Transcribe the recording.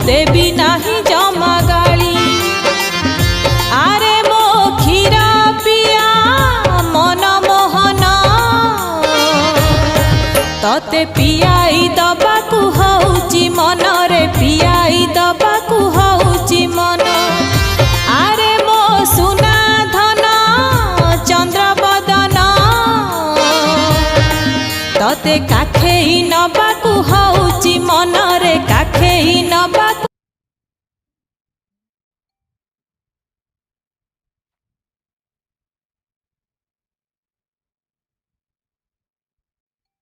देवी नाही जमा गाली। आरे मो खीरा पिया मन मोहन तते पियाई द